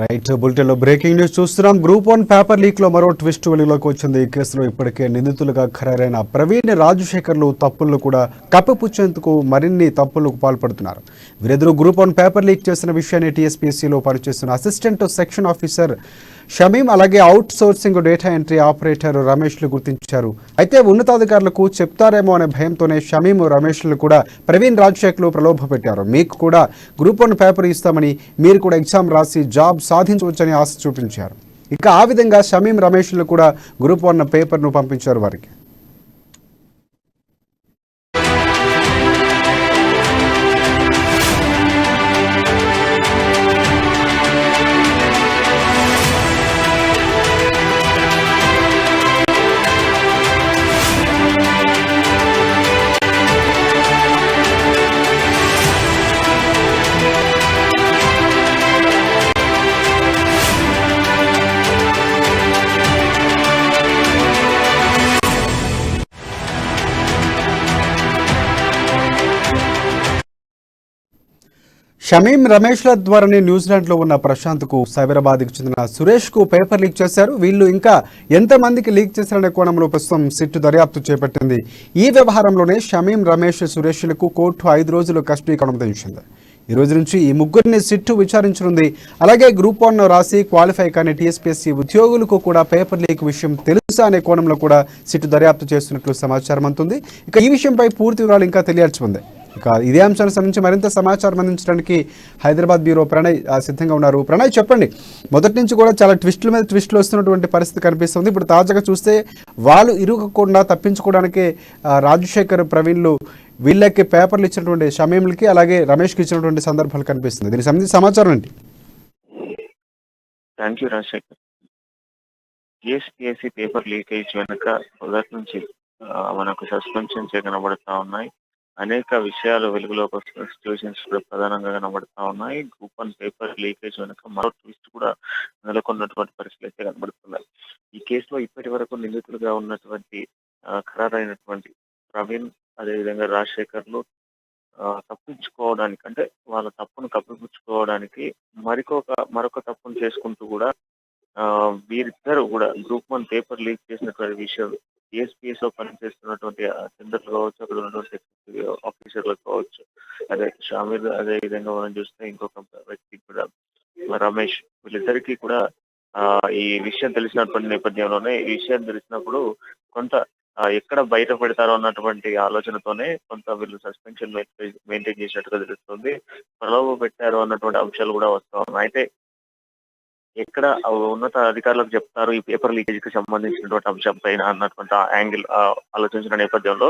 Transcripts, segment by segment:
Right బులెటిన్లో breaking news చూస్తున్నాం. Group 1 paper లీక్లో మరో ట్విస్ట్ వెలుగులోకి వచ్చింది. ఈ కేసులో ఇప్పటికే నిందితులుగా ఖరారైన ప్రవీణ్, రాజశేఖర్లు తప్పులను కూడా కప్పిపుచ్చేందుకు మరిన్ని తప్పులకు పాల్పడుతున్నారు. వీరిద్దరూ గ్రూప్ 1 పేపర్ లీక్ చేసిన విషయాన్ని టీఎస్పీఎస్సీలో పనిచేస్తున్న అసిస్టెంట్ సెక్షన్ ఆఫీసర్ షమీం అలాగే outsourcing data entry operator రమేష్లు గుర్తించారు. అయితే ఉన్నతాధికారులకు చెప్తారేమో అనే భయంతోనే షమీం, రమేష్లు కూడా ప్రవీణ్, రాజశేఖర్లు ప్రలోభ పెట్టారు. మీకు కూడా గ్రూప్ 1 పేపర్ ఇస్తామని, మీరు కూడా ఎగ్జామ్ రాసి జాబ్ సాధించవచ్చని ఆశ చూపించారు. ఇక ఆ విధంగా షమీం, రమేష్లు కూడా గ్రూప్ 1 పేపర్ను పంపించారు వారికి. షమీం, రమేష్ల ద్వారానే న్యూజిలాండ్లో ఉన్న ప్రశాంత్కు, సైబరాబాద్కు చెందిన సురేష్కు పేపర్ లీక్ చేశారు. వీళ్ళు ఇంకా ఎంతమందికి లీక్ చేశారనే కోణంలో ప్రస్తుతం సిట్ దర్యాప్తు చేపట్టింది. ఈ వ్యవహారంలోనే షమీం, రమేష్, సురేష్లకు కోర్టు 5 రోజులు కస్టడీకి అనుమతించింది. ఈ రోజు నుంచి ఈ ముగ్గురిని సిట్టు విచారించనుంది. అలాగే గ్రూప్ 1 రాసి క్వాలిఫై కానీ టీఎస్పీఎస్సీ ఉద్యోగులకు కూడా పేపర్ లీక్ విషయం తెలుసా అనే కోణంలో కూడా సిట్టు దర్యాప్తు చేస్తున్నట్లు సమాచారం అందుతుంది. ఇక ఈ విషయంపై పూర్తి వివరాలు ఇంకా తెలియాల్సి ఉంది. ఇక ఇదే అంశానికి సంబంధించి మరింత సమాచారం అందించడానికి హైదరాబాద్ బ్యూరో ప్రణయ్ సిద్ధంగా ఉన్నారు. ప్రణయ్, చెప్పండి. మొదటి నుంచి కూడా చాలా ట్విస్టుల మీద ట్విస్టులు వస్తున్నటువంటి పరిస్థితి కనిపిస్తుంది. ఇప్పుడు తాజాగా చూస్తే వాళ్ళు ఇరుగకుండా తప్పించుకోవడానికి రాజశేఖర్, ప్రవీణ్లు వీళ్ళకి పేపర్లు ఇచ్చినటువంటి షమీంలకి అలాగే రమేష్కి ఇచ్చినటువంటి సందర్భాలు కనిపిస్తుంది. దీనికి సంబంధించి సమాచారం ఏంటి? Thank you Rajasekhar. TSPSC paper leakage వెనుక మొదటి నుంచి మనకు సస్పెన్షన్స్ కనబడతా ఉన్నాయి. అనేక విషయాలు వెలుగులోకి వస్తున్న సిచ్యువేషన్స్ కూడా ప్రధానంగా కనబడతా ఉన్నాయి. గ్రూప్ 1 పేపర్ లీకేజ్ వెనుక మరో ట్విస్ట్ కూడా నెలకొన్నటువంటి పరిస్థితులు అయితే కనబడుతున్నాయి. ఈ కేసులో ఇప్పటి వరకు నిందితులుగా ఉన్నటువంటి ఖరారైనటువంటి ప్రవీణ్, అదేవిధంగా రాజశేఖర్లు తప్పించుకోవడానికి, అంటే వాళ్ళ తప్పును కప్పిపుచ్చుకోవడానికి మరొక తప్పును చేసుకుంటూ కూడా వీరిద్దరు కూడా గ్రూప్ 1 పేపర్ లీక్ చేసినటువంటి విషయం టీఎస్పీఎస్ లో పనిచేస్తున్నటువంటి టెండర్లు కావచ్చు, అక్కడ ఉన్నటువంటి ఆఫీసర్లకు కావచ్చు, అదే షామీర్, అదే విధంగా మనం చూస్తే ఇంకొక వ్యక్తి కూడా రమేష్, వీళ్ళిద్దరికీ కూడా ఈ విషయం తెలిసినటువంటి నేపథ్యంలోనే, ఈ విషయం తెలిసినప్పుడు కొంత ఎక్కడ బయట పెడతారో అన్నటువంటి ఆలోచనతోనే కొంత వీళ్ళు సస్పెన్షన్ మెయింటైన్ చేసినట్టుగా తెలుస్తుంది. ప్రలోభ పెట్టారు అన్నటువంటి అంశాలు కూడా వస్తా ఉన్నాయి. అయితే ఎక్కడ ఉన్నత అధికారులకు చెప్తారు ఈ పేపర్ లీకేజ్ కి సంబంధించినటువంటి అంశం పైన అన్నటువంటి యాంగిల్ ఆలోచించిన నేపథ్యంలో,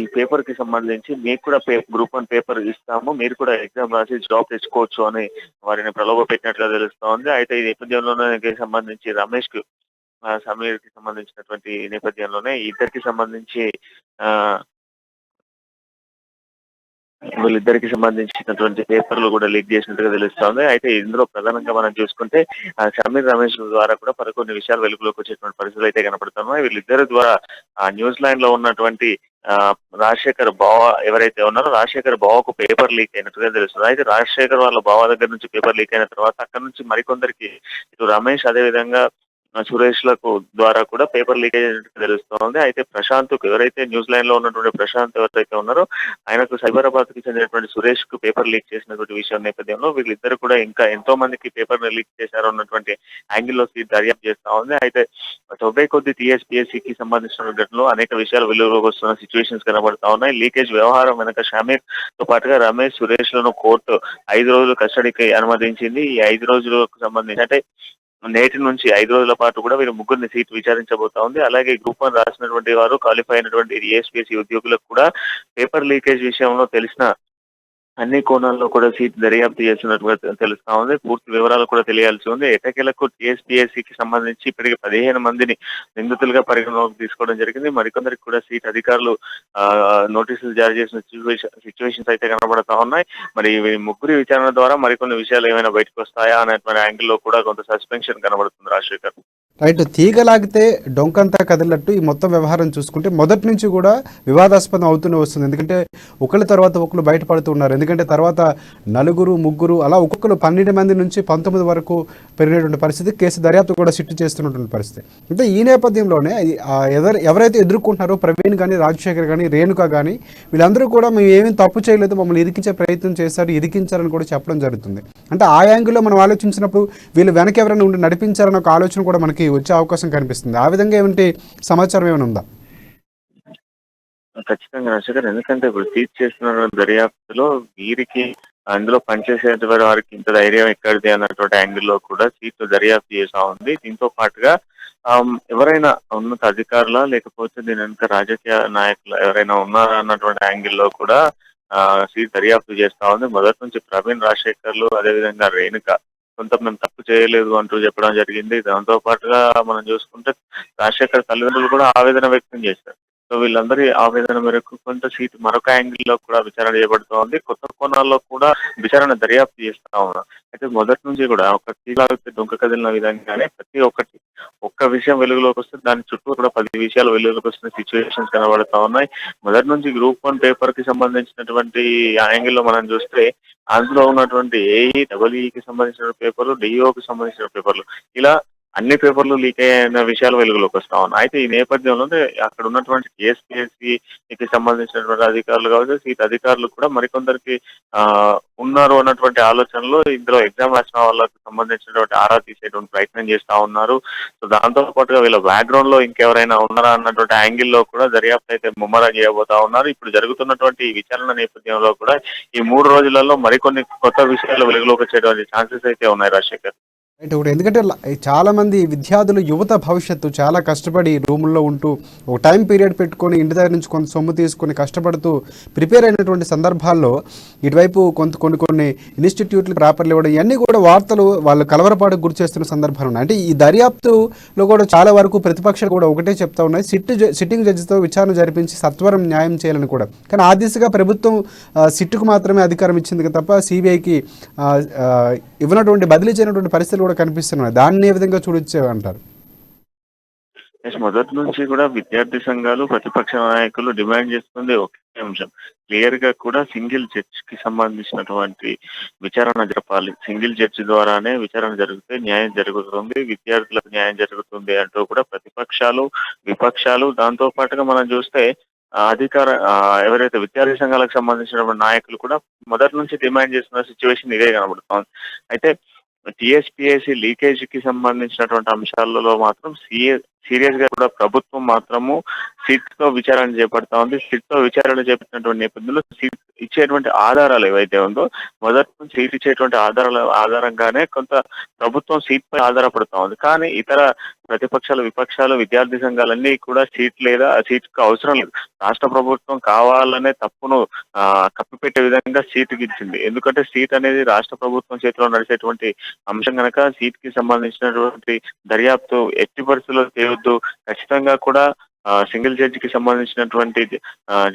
ఈ పేపర్ కి సంబంధించి మీకు కూడా గ్రూప్ 1 పేపర్ ఇస్తాము, మీరు కూడా ఎగ్జామ్ రాసి జాబ్ తెచ్చుకోవచ్చు అని వారిని ప్రలోభ పెట్టినట్లుగా తెలుస్తా ఉంది. అయితే ఈ నేపథ్యంలోనే సంబంధించి రమేష్ కు, సమీర్ కి సంబంధించినటువంటి నేపథ్యంలోనే ఇద్దరికి సంబంధించి వీళ్ళిద్దరికి సంబంధించినటువంటి పేపర్లు కూడా లీక్ చేసినట్టుగా తెలుస్తోంది. అయితే ఇందులో ప్రధానంగా మనం చూసుకుంటే షమీర్, రమేష్ ద్వారా కూడా కొన్ని విషయాలు వెలుగులోకి వచ్చేటువంటి పరిస్థితులు అయితే కనపడుతున్నాయి. వీళ్ళిద్దరి ద్వారా న్యూజిలాండ్ లో ఉన్నటువంటి రాజశేఖర్ బావ ఎవరైతే ఉన్నారో, రాజశేఖర్ బావకు పేపర్ లీక్ అయినట్టుగా తెలుస్తుంది. అయితే రాజశేఖర్ వాళ్ళ బావ దగ్గర నుంచి పేపర్ లీక్ అయిన తర్వాత అక్కడ నుంచి మరికొందరికి, ఇటు రమేష్ అదేవిధంగా సురేష్ లకు ద్వారా కూడా పేపర్ లీకేజ్ అయినట్టు తెలుస్తోంది. అయితే ప్రశాంత్, ఎవరైతే న్యూజిలాండ్ లో ఉన్నటువంటి ప్రశాంత్ ఎవరైతే ఉన్నారో, ఆయనకు సైబరాబాద్ కి చెందినటువంటి సురేష్ కు పేపర్ లీక్ చేసినటువంటి విషయం నేపథ్యంలో వీళ్ళిద్దరు కూడా ఇంకా ఎంతో మందికి పేపర్ లీక్ చేశారు అన్నటువంటి యాంగిల్ లో దర్యాప్తు చేస్తా ఉంది. అయితే 90 కొద్ది టీఎస్పీఎస్సీకి సంబంధించిన ఘటనలో అనేక విషయాలు వెలుగులోకి వస్తున్న సిచ్యువేషన్స్ కనబడతా ఉన్నాయి. లీకేజ్ వ్యవహారం వెనక షమీర్ తో పాటుగా రమేష్, సురేష్ లను కోర్టు 5 రోజులు కస్టడీకి అనుమతించింది. ఈ 5 రోజులకు సంబంధించి, అంటే నేటి నుంచి 5 రోజుల పాటు కూడా వీరు ముగ్గురిని సీట్ విచారించబోతా ఉంది. అలాగే గ్రూప్ 1 రాసినటువంటి వారు, క్వాలిఫై అయినటువంటి టీఎస్పీఎస్సీ ఉద్యోగులకు కూడా పేపర్ లీకేజ్ విషయంలో తెలిసిన అన్ని కోణాల్లో కూడా సీట్ దర్యాప్తు చేస్తున్నట్టుగా తెలుస్తా ఉంది. పూర్తి వివరాలు కూడా తెలియాల్సి ఉంది. ఎటకేలకు టీఎస్పీఎస్సీకి సంబంధించి ఇప్పటికి 15 మందిని నిందితులుగా పరిగణలోకి తీసుకోవడం జరిగింది. మరికొందరికి కూడా సీట్ అధికారులు నోటీసులు జారీ చేసిన సిచ్యువేషన్స్ అయితే కనబడతా ఉన్నాయి. మరి ముగ్గురి విచారణ ద్వారా మరికొన్ని విషయాలు ఏమైనా బయటకు వస్తాయా అనేటువంటి యాంగిల్ లో కూడా కొంత సస్పెన్షన్ కనబడుతుంది రాజశేఖర్. రైట్, తీగలాగితే డొంకంతా కదిలినట్టు ఈ మొత్తం వ్యవహారం చూసుకుంటే మొదటి నుంచి కూడా వివాదాస్పదం అవుతూనే వస్తుంది. ఎందుకంటే ఒకళ్ళ తర్వాత ఒకళ్ళు బయటపడుతూ ఉన్నారు. ఎందుకంటే తర్వాత నలుగురు ముగ్గురు అలా ఒక్కొక్కరు 12 మంది నుంచి 19 వరకు పెరిగినటువంటి పరిస్థితి, కేసు దర్యాప్తు కూడా సిట్టు చేస్తున్నటువంటి పరిస్థితి. అంటే ఈ నేపథ్యంలోనే ఎవరైతే ఎదుర్కొంటున్నారో ప్రవీణ్ కానీ, రాజశేఖర్ కానీ, రేణుక కానీ, వీళ్ళందరూ కూడా మేము ఏమీ తప్పు చేయలేదు, మమ్మల్ని ఇరికించే ప్రయత్నం చేశారు, ఇరికించారని కూడా చెప్పడం జరుగుతుంది. అంటే ఆ యాంగిల్లో మనం ఆలోచించినప్పుడు వీళ్ళు వెనక ఎవరైనా ఉండి నడిపించారన్న ఒక ఆలోచన కూడా మనకి వచ్చే అవకాశం కనిపిస్తుంది. ఆ విధంగా ఏమంటే సమాచారం ఏమైనా ఉందా? ఖచ్చితంగా రాజశేఖర్, ఎందుకంటే ఇప్పుడు సీజ్ చేస్తున్న దర్యాప్తులో వీరికి అందులో పనిచేసేటువంటి వారికి ఇంత ధైర్యం ఎక్కడిది అన్నటువంటి యాంగిల్లో కూడా సీట్ దర్యాప్తు చేస్తా ఉంది. దీంతో పాటుగా ఎవరైనా ఉన్నత అధికారుల లేకపోతే దీని వెనుక రాజకీయ నాయకులు ఎవరైనా ఉన్నారా అన్నటువంటి యాంగిల్లో కూడా సీట్ దర్యాప్తు చేస్తా ఉంది. మొదటి నుంచి ప్రవీణ్, రాజశేఖర్లు, అదేవిధంగా రేణుక కొంత మేము తప్పు చేయలేదు అంటూ చెప్పడం జరిగింది. దాంతో పాటుగా మనం చూసుకుంటే రాజశేఖర్ తల్లిదండ్రులు కూడా ఆవేదన వ్యక్తం చేశారు. సో వీళ్ళందరి ఆవేదన మేరకు కొంత సీట్ మరొక యాంగిల్లో కూడా విచారణ చేయబడుతోంది. కొత్త కోణాల్లో కూడా విచారణ దర్యాప్తు చేస్తా ఉన్నాం. అయితే మొదటి నుంచి కూడా ఒక తీలాగితే డొంక కదిలిన విధంగానే ప్రతి ఒక్క విషయం వెలుగులోకి వస్తే దాని చుట్టూ కూడా 10 విషయాలు వెలుగులోకి వస్తున్న సిచ్యువేషన్స్ కనబడతా ఉన్నాయి. మొదటి నుంచి గ్రూప్ 1 పేపర్ కి సంబంధించినటువంటి యాంగిల్లో మనం చూస్తే అందులో ఉన్నటువంటి ఏఈ, డబల్ఈకి సంబంధించిన పేపర్లు, డిఓకి సంబంధించిన పేపర్లు, ఇలా అన్ని పేపర్లు లీక్ అయిన విషయాలు వెలుగులోకి వస్తా ఉన్నాయి. అయితే ఈ నేపథ్యంలోనే అక్కడ ఉన్నటువంటి టీఎస్పీఎస్సీకి సంబంధించినటువంటి అధికారులు కావచ్చు, సీట్ అధికారులు కూడా మరికొందరికి ఉన్నారు అన్నటువంటి ఆలోచనలో ఇందులో ఎగ్జామ్ రాసిన వాళ్ళకి సంబంధించినటువంటి ఆరా తీసేటువంటి ప్రయత్నం చేస్తా ఉన్నారు. సో దాంతో పాటుగా వీళ్ళ బ్యాక్గ్రౌండ్ లో ఇంకెవరైనా ఉన్నారా అన్నటువంటి యాంగిల్లో కూడా దర్యాప్తు అయితే ముమ్మరం చేయబోతా ఉన్నారు. ఇప్పుడు జరుగుతున్నటువంటి ఈ విచారణ నేపథ్యంలో కూడా ఈ 3 రోజులలో మరికొన్ని కొత్త విషయాలు వెలుగులోకి వచ్చేటువంటి ఛాన్సెస్ అయితే ఉన్నాయి రాజశేఖర్. రైట్, ఒకటి ఎందుకంటే చాలామంది విద్యార్థులు యువత భవిష్యత్తు చాలా కష్టపడి రూముల్లో ఉంటూ ఒక టైం పీరియడ్ పెట్టుకొని ఇంటి దగ్గర నుంచి కొంత సొమ్ము తీసుకొని కష్టపడుతూ ప్రిపేర్ అయినటువంటి సందర్భాల్లో ఇటువైపు కొన్ని ఇన్స్టిట్యూట్లు ప్రాపర్లు ఇవ్వడం, ఇవన్నీ కూడా వార్తలు వాళ్ళు కలవరపాటుకు గురి చేస్తున్న సందర్భాలు ఉన్నాయి. అంటే ఈ దర్యాప్తులో కూడా చాలా వరకు ప్రతిపక్షాలు కూడా ఒకటే చెప్తా ఉన్నాయి, సిట్టింగ్ జడ్జితో విచారణ జరిపించి సత్వరం న్యాయం చేయాలని కూడా. కానీ ఆ దిశగా ప్రభుత్వం సిట్టుకు మాత్రమే అధికారం ఇచ్చింది తప్ప సిబిఐకి ఇవ్వనటువంటి బదిలీ చేయనటువంటి పరిస్థితులు కూడా కనిపిస్తున్నాయి. దాన్ని ఏ విధంగా చూడొచ్చే అంటారు? మొదటి నుంచి కూడా విద్యార్థి సంఘాలు, ప్రతిపక్ష నాయకులు డిమాండ్ చేస్తుంది ఒకే అంశం, క్లియర్ గా కూడా సింగిల్ జడ్జి కి సంబంధించినటువంటి విచారణ జరపాలి. సింగిల్ జడ్జి ద్వారానే విచారణ జరిగితే న్యాయం జరుగుతుంది, విద్యార్థులకు న్యాయం జరుగుతుంది అంటూ కూడా ప్రతిపక్షాలు, విపక్షాలు, దాంతో పాటుగా మనం చూస్తే ఎవరైతే విద్యార్థి సంఘాలకు సంబంధించినటువంటి నాయకులు కూడా మొదటి నుంచి డిమాండ్ చేస్తున్న సిచ్యువేషన్ ఇదే కనబడుతోంది. అయితే టీఎస్పీఎస్సీ లీకేజీకి సంబంధించినటువంటి అంశాలలో మాత్రం సీరియస్ గా కూడా ప్రభుత్వం మాత్రము సిట్ తో విచారణ చేపడతా ఉంది. సిట్ తో విచారణ చేపట్టినటువంటి నేపథ్యంలో సిట్ ఇచ్చేటువంటి ఆధారాలు ఏవైతే ఉందో మొదటి నుంచి సీట్ ఇచ్చేటువంటి ఆధారంగానే కొంత ప్రభుత్వం సీట్ పై ఆధారపడుతా ఉంది. కానీ ఇతర ప్రతిపక్షాలు, విపక్షాలు, విద్యార్థి సంఘాలన్నీ కూడా సీట్ లేదా ఆ సీట్ కు అవసరం లేదు, రాష్ట్ర ప్రభుత్వం కావాలనే తప్పును కప్పిపెట్టే విధంగా సీట్ ఇచ్చింది. ఎందుకంటే సీట్ అనేది రాష్ట్ర ప్రభుత్వం చేతిలో నడిచేటువంటి అంశం కనుక సీట్ కి సంబంధించినటువంటి దర్యాప్తు ఎట్టి పరిస్థితుల్లో చేయొద్దు, ఖచ్చితంగా కూడా సింగిల్ జడ్జికి సంబంధించినటువంటి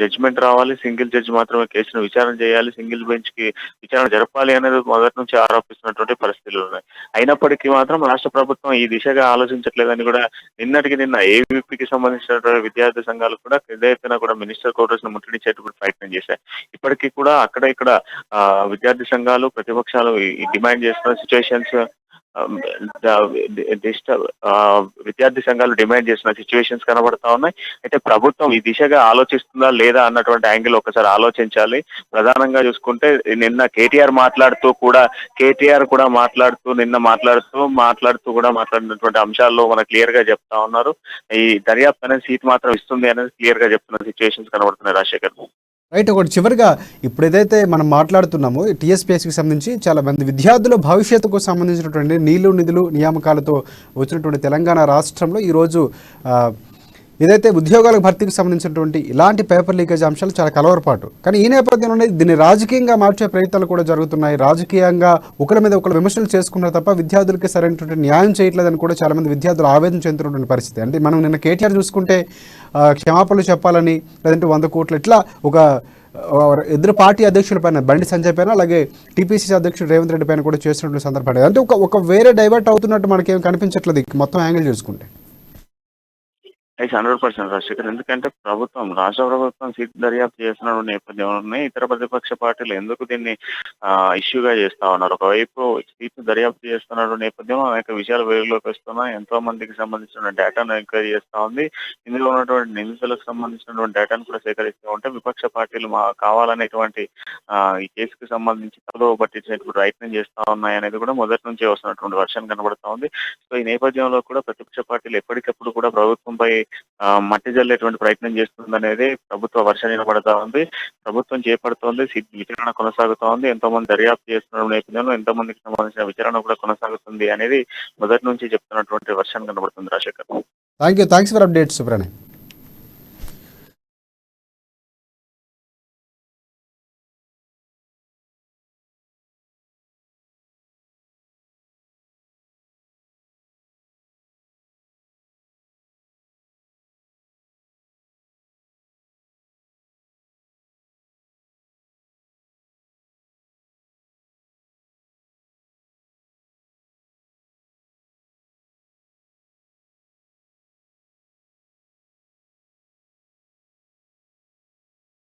జడ్జిమెంట్ రావాలి, సింగిల్ జడ్జి మాత్రమే కేసును విచారణ చేయాలి, సింగిల్ బెంచ్ కి విచారణ జరపాలి అనేది మొదటి నుంచి ఆరోపిస్తున్నటువంటి పరిస్థితులు ఉన్నాయి. అయినప్పటికీ మాత్రం రాష్ట్ర ప్రభుత్వం ఈ దిశగా ఆలోచించట్లేదని కూడా నిన్న ఏవీపీకి సంబంధించినటువంటి విద్యార్థి సంఘాలు కూడా పెద్ద ఎత్తున కూడా మినిస్టర్ క్వార్టర్స్ ను ముట్టడించేటువంటి ప్రయత్నం చేశాయి. ఇప్పటికీ కూడా ఇక్కడ విద్యార్థి సంఘాలు, ప్రతిపక్షాలు డిమాండ్ చేస్తున్న సిచ్యువేషన్స్, విద్యార్థి సంఘాలు డిమాండ్ చేసిన సిచ్యువేషన్స్ కనబడతా ఉన్నాయి. అయితే ప్రభుత్వం ఈ దిశగా ఆలోచిస్తుందా లేదా అన్నటువంటి యాంగిల్ ఒకసారి ఆలోచించాలి. ప్రధానంగా చూసుకుంటే నిన్న కేటీఆర్ కూడా మాట్లాడినటువంటి అంశాల్లో మనకు క్లియర్ గా చెప్తా ఉన్నారు. ఈ దర్యాప్తు అనేది సీట్ మాత్రం ఇస్తుంది అనేది క్లియర్ గా చెప్తున్న సిచ్యువేషన్స్ కనబడుతున్నాయి రాజశేఖర్. రైట్, ఒకటి చివరిగా ఇప్పుడు ఏదైతే మనం మాట్లాడుతున్నామో టీఎస్పీఎస్సీకి సంబంధించి చాలా మంది విద్యార్థుల భవిష్యత్తుకు సంబంధించినటువంటి నిధులు నియామకాలతో వచ్చినటువంటి తెలంగాణ రాష్ట్రంలో ఈరోజు ఏదైతే ఉద్యోగాల భర్తీకి సంబంధించినటువంటి ఇలాంటి పేపర్ లీకేజ్ అంశాలు చాలా కలవరపాటు. కానీ ఈ నేపథ్యంలోనే దీన్ని రాజకీయంగా మార్చే ప్రయత్నాలు కూడా జరుగుతున్నాయి. రాజకీయంగా ఒకరి మీద ఒకరు విమర్శలు చేసుకున్నారు తప్ప విద్యార్థులకి సరైనటువంటి న్యాయం చేయట్లేదని కూడా చాలా మంది విద్యార్థులు ఆవేదన చెందుతున్నటువంటి పరిస్థితి. అంటే మనం నిన్న కేటీఆర్ చూసుకుంటే క్షమాపణలు చెప్పాలని, లేదంటే 100 కోట్లు ఇట్లా ఒక ఇద్దరు పార్టీ అధ్యక్షుల పైన బండి సంజయ్ పైన, అలాగే టీపీసీసీ అధ్యక్షుడు రేవంత్ రెడ్డి పైన కూడా చేస్తున్నటువంటి సందర్భాలు అంటే ఒక వేరే డైవర్ట్ అవుతున్నట్టు మనకేం కనిపించట్లేదు మొత్తం యాంగిల్ చూసుకుంటే. 100% రాజశేఖర్. ఎందుకంటే రాష్ట్ర ప్రభుత్వం సీట్ దర్యాప్తు చేస్తున్న నేపథ్యంలోనే ఇతర ప్రతిపక్ష పార్టీలు ఎందుకు దీన్ని ఇష్యూగా చేస్తా ఉన్నారు. ఒకవైపు సీట్ దర్యాప్తు చేస్తున్న నేపథ్యంలో అనేక విషయాలు వెలుగులోకి వస్తున్నాయి. ఎంతో మందికి సంబంధించిన డేటాను ఎంక్వైరీ చేస్తా ఉంది. ఇందులో ఉన్నటువంటి నిందితులకు సంబంధించినటువంటి డేటాను కూడా సేకరిస్తూ ఉంటే విపక్ష పార్టీలు కావాలనేటువంటి ఈ కేసుకు సంబంధించి తలో పట్టించేటువంటి ప్రయత్నం చేస్తా ఉన్నాయి అనేది కూడా మొదటి నుంచే వస్తున్నటువంటి వర్షం కనబడతా ఉంది. సో ఈ నేపథ్యంలో కూడా ప్రతిపక్ష పార్టీలు ఎప్పటికప్పుడు కూడా ప్రభుత్వంపై మట్టి జల్లేటువంటి ప్రయత్నం చేస్తుంది అనేది ప్రభుత్వ వర్షం నిలబడతా ఉంది. ప్రభుత్వం చేపడుతోంది, విచారణ కొనసాగుతా ఉంది. ఎంతో మంది దర్యాప్తు చేస్తున్న నేపథ్యంలో ఎంతో మందికి సంబంధించిన విచారణ కూడా కొనసాగుతుంది అనేది మొదటి నుంచి చెప్తున్నటువంటి వర్షం కనబడుతుంది Rajasekhar. Thanks for updates Subrahmanyam.